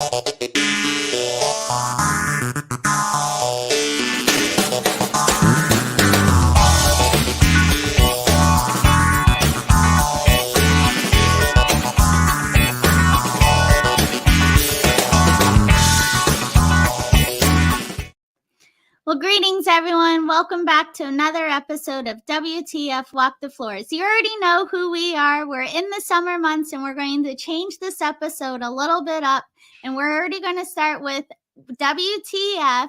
Well, greetings, everyone. Welcome back to another episode of WTF Walk the Floors. You already know who we are. We're in the summer months, and we're going to change this episode a little bit up. And we're already going to start with WTF,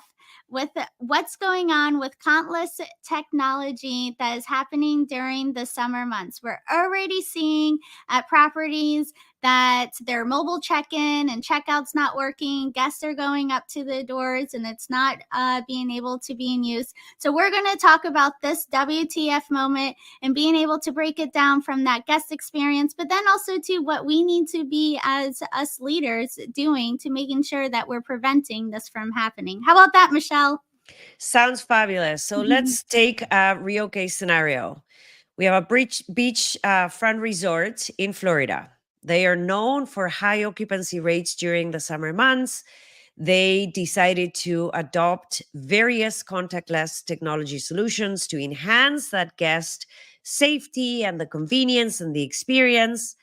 with what's going on with Contactless Technology that is happening during the summer months. We're already seeing at properties that their mobile check-in and checkout's not working. Guests are going up to the doors and it's not being able to be in use. So we're going to talk about this WTF moment and being able to break it down from that guest experience, but then also to what we need to be as us leaders doing to making sure that we're preventing this from happening. How about that, Michelle? Sounds fabulous. So let's take a real case scenario. We have a beachfront resort in Florida. They are known for high occupancy rates during the summer months. They decided to adopt various contactless technology solutions to enhance that guest safety and the convenience and the experience.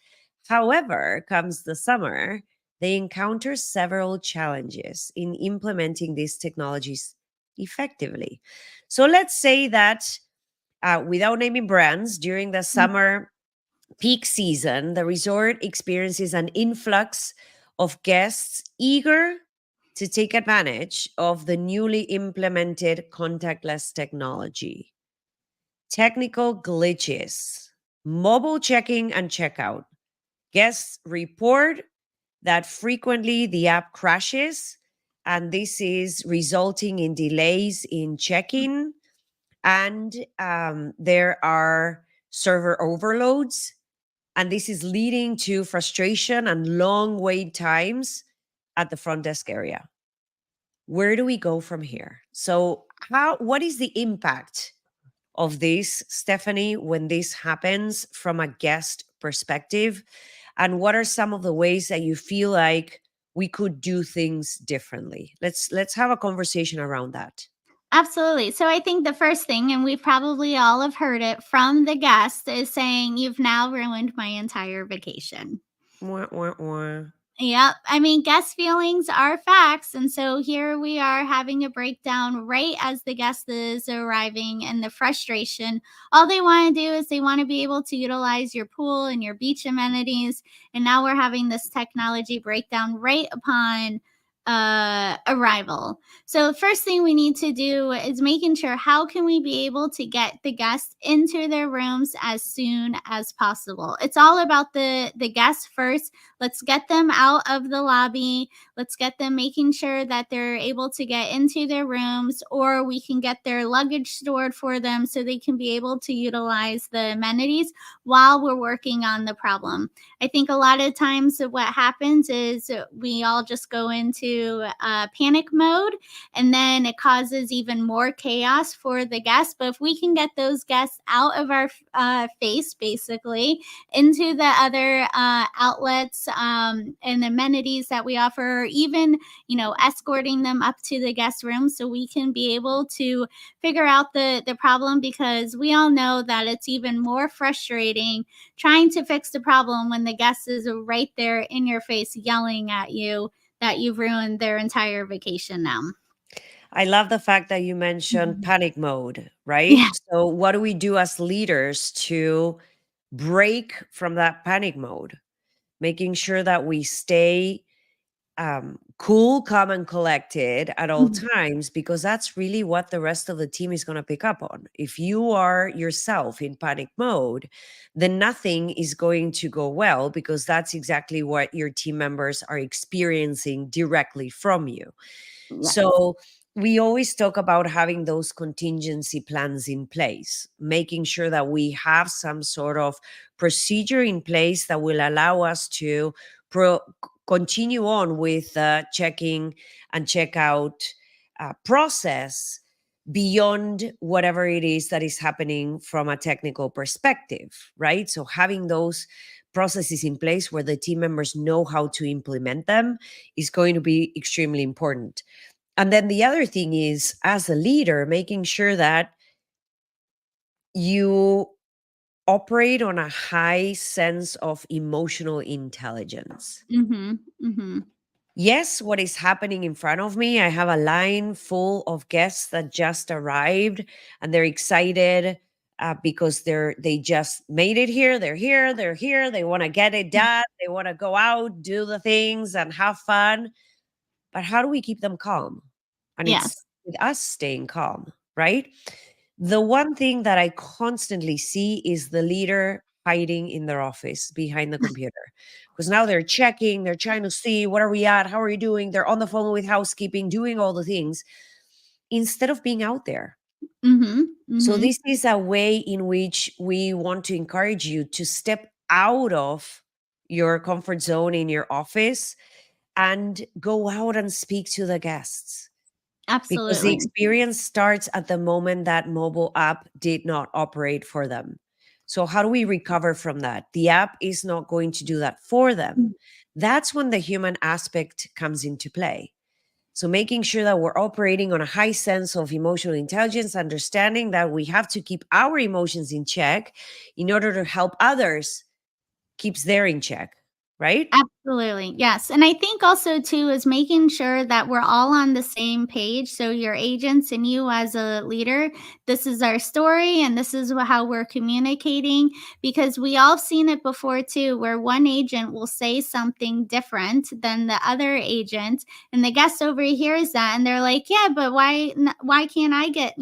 However, comes the summer, they encounter several challenges in implementing these technologies effectively. So let's say that without naming brands, during the summer peak season, the resort experiences an influx of guests eager to take advantage of the newly implemented contactless technology. Technical glitches, mobile checking and checkout. Guests report that frequently the app crashes, and this is resulting in delays in check-in, and there are server overloads. And this is leading to frustration and long wait times at the front desk area. Where do we go from here? So what is the impact of this, Stephanie, when this happens from a guest perspective? And what are some of the ways that you feel like we could do things differently? Let's have a conversation around that. Absolutely. So I think the first thing, and we probably all have heard it from the guest, is saying, "You've now ruined my entire vacation." Wah, wah, wah. Yep. I mean, guest feelings are facts. And so here we are having a breakdown right as the guest is arriving, and the frustration. All they want to do is they want to be able to utilize your pool and your beach amenities. And now we're having this technology breakdown right upon arrival. So the first thing we need to do is making sure, how can we be able to get the guests into their rooms as soon as possible? It's all about the guests first. Let's get them out of the lobby. Let's get them making sure that they're able to get into their rooms, or we can get their luggage stored for them so they can be able to utilize the amenities while we're working on the problem. I think a lot of times what happens is we all just go into panic mode, and then it causes even more chaos for the guests. But if we can get those guests out of our face, basically, into the other outlets and amenities that we offer, or even, escorting them up to the guest room so we can be able to figure out the problem, because we all know that it's even more frustrating trying to fix the problem when the guest is right there in your face yelling at you that you've ruined their entire vacation now. I love the fact that you mentioned panic mode, right? Yeah. So what do we do as leaders to break from that panic mode? Making sure that we stay cool, calm, and collected at all times, because that's really what the rest of the team is going to pick up on. If you are yourself in panic mode, then nothing is going to go well, because that's exactly what your team members are experiencing directly from you. Yes. So we always talk about having those contingency plans in place, making sure that we have some sort of procedure in place that will allow us to continue on with the checking and checkout process beyond whatever it is that is happening from a technical perspective, right? So having those processes in place where the team members know how to implement them is going to be extremely important. And then the other thing is, as a leader, making sure that you operate on a high sense of emotional intelligence. Mhm. Mhm. Yes, what is happening in front of me? I have a line full of guests that just arrived and they're excited because they just made it here. They're here. They're here. They want to get it done. They want to go out, do the things, and have fun. But how do we keep them calm? And it's Yes. with us staying calm, right? The one thing that I constantly see is the leader hiding in their office behind the computer. Because now they're checking, they're trying to see what are we at, how are you doing? They're on the phone with housekeeping, doing all the things instead of being out there. Mhm. So, Mhm. this is a way in which we want to encourage you to step out of your comfort zone in your office and go out and speak to the guests because the Absolutely. experience starts at the moment that mobile app did not operate for them. So, how do we recover from that? The app is not going to do that for them. That's when the human aspect comes into play. So, making sure that we're operating on a high sense of emotional intelligence, understanding that we have to keep our emotions in check in order to help others keeps their in check, right? Absolutely. Yes. And I think also too is making sure that we're all on the same page. So your agents and you as a leader, this is our story and this is how we're communicating, because we all seen it before too, where one agent will say something different than the other agent and the guest overhears that and they're like, "Yeah, but why can't I get,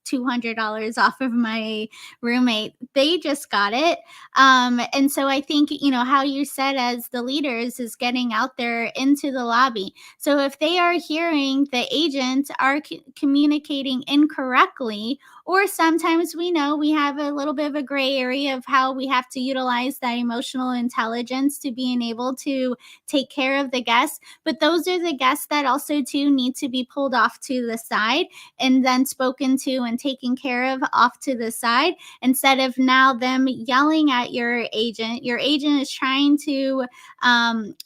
$200 off of my roommate? They just got it." And so I think, how you said as the leaders is getting out there into the lobby. So if they are hearing the agent are communicating incorrectly, or sometimes we know we have a little bit of a gray area of how we have to utilize that emotional intelligence to being able to take care of the guests. But those are the guests that also too need to be pulled off to the side and then spoken to and taken care of off to the side, instead of now them yelling at your agent. Your agent is trying to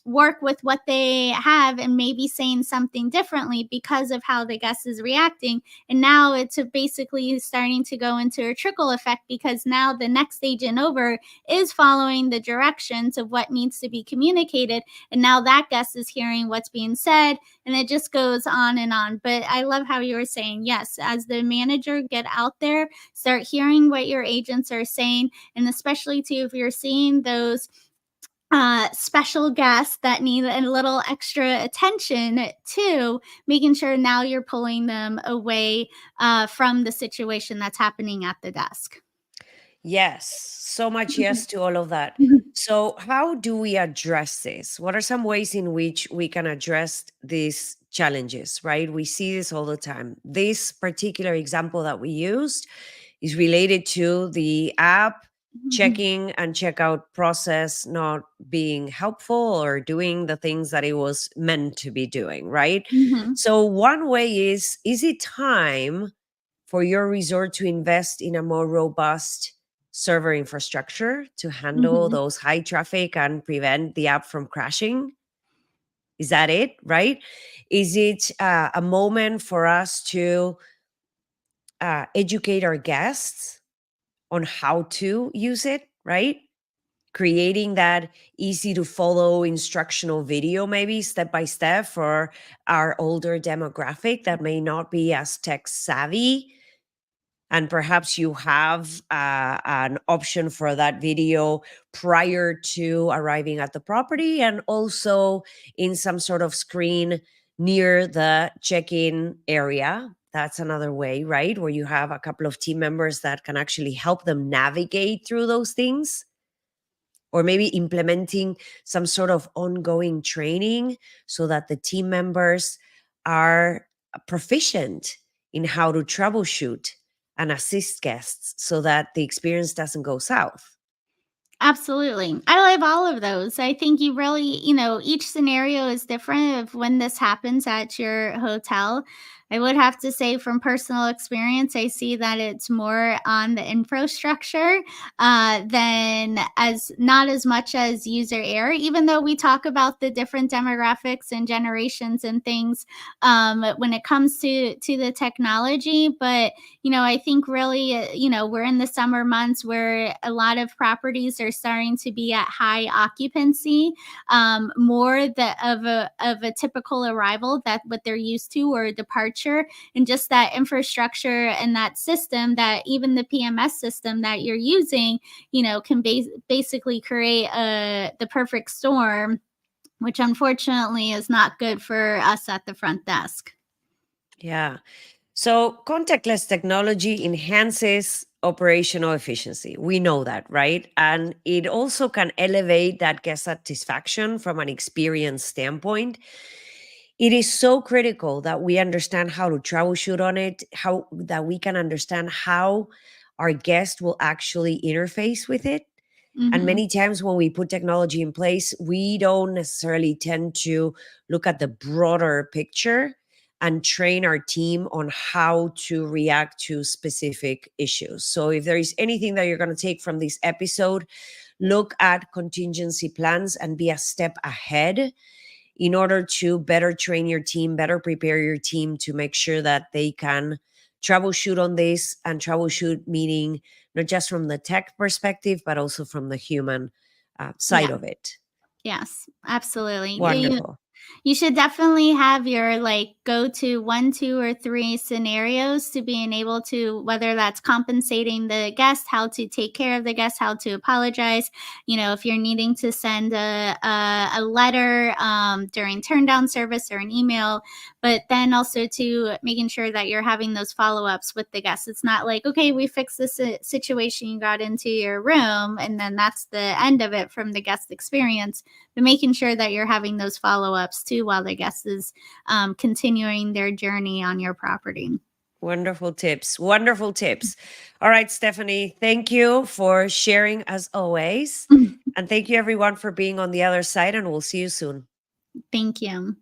work with what they have and maybe saying something differently because of how the guest is reacting. And now it's basically starting to go into a trickle effect because now the next agent over is following the directions of what needs to be communicated. And now that guest is hearing what's being said, and it just goes on and on. But I love how you were saying, yes, as the manager, get out there, start hearing what your agents are saying, and especially too if you're seeing those special guests that need a little extra attention too, making sure now you're pulling them away from the situation that's happening at the desk. Yes, so much yes to all of that. So, how do we address this? What are some ways in which we can address these challenges, right? We see this all the time. This particular example that we used is related to the app checking and checkout process not being helpful or doing the things that it was meant to be doing, right? Mhm. So, one way is it time for your resort to invest in a more robust server infrastructure to handle Mhm. those high traffic and prevent the app from crashing? Is that it, right? Is it a moment for us to educate our guests on how to use it, right? Creating that easy to follow instructional video, maybe step by step for our older demographic that may not be as tech savvy, and perhaps you have an option for that video prior to arriving at the property and also in some sort of screen near the check-in area. That's another way, right, where you have a couple of team members that can actually help them navigate through those things, or maybe implementing some sort of ongoing training so that the team members are proficient in how to troubleshoot and assist guests so that the experience doesn't go south. Absolutely. I love all of those. I think you really, each scenario is different of when this happens at your hotel. I would have to say from personal experience, I see that it's more on the infrastructure than as not as much as user error. Even though we talk about the different demographics and generations and things when it comes to the technology, but I think really, we're in the summer months where a lot of properties are starting to be at high occupancy, more of a typical arrival that what they're used to or a departure, and just that infrastructure and that system that even the PMS system that you're using, can basically create the perfect storm, which unfortunately is not good for us at the front desk. Yeah. So, contactless technology enhances operational efficiency. We know that, right? And it also can elevate that guest satisfaction from an experience standpoint. It is so critical that we understand how to troubleshoot on it, how that we can understand how our guest will actually interface with it. And Hmm. many times when we put technology in place, we don't necessarily tend to look at the broader picture and train our team on how to react to specific issues. So, if there is anything that you're going to take from this episode, look at contingency plans and be a step ahead in order to better train your team, better prepare your team to make sure that they can troubleshoot on this. And troubleshoot meaning not just from the tech perspective, but also from the human side Yeah. of it. Yes, absolutely. Wonderful. You should definitely have your like go to one, two, or three scenarios to being able to, whether that's compensating the guest, how to take care of the guest, how to apologize. If you're needing to send a letter during turn down service or an email, but then also to making sure that you're having those follow ups with the guest. It's not like, okay, we fixed this situation, you got into your room, and then that's the end of it from the guest experience, but making sure that you're having those follow-ups too while the guest is continuing their journey on your property. Wonderful tips. Wonderful tips. All right, Stephanie, thank you for sharing as always. And thank you, everyone, for being on the other side. And we'll see you soon. Thank you.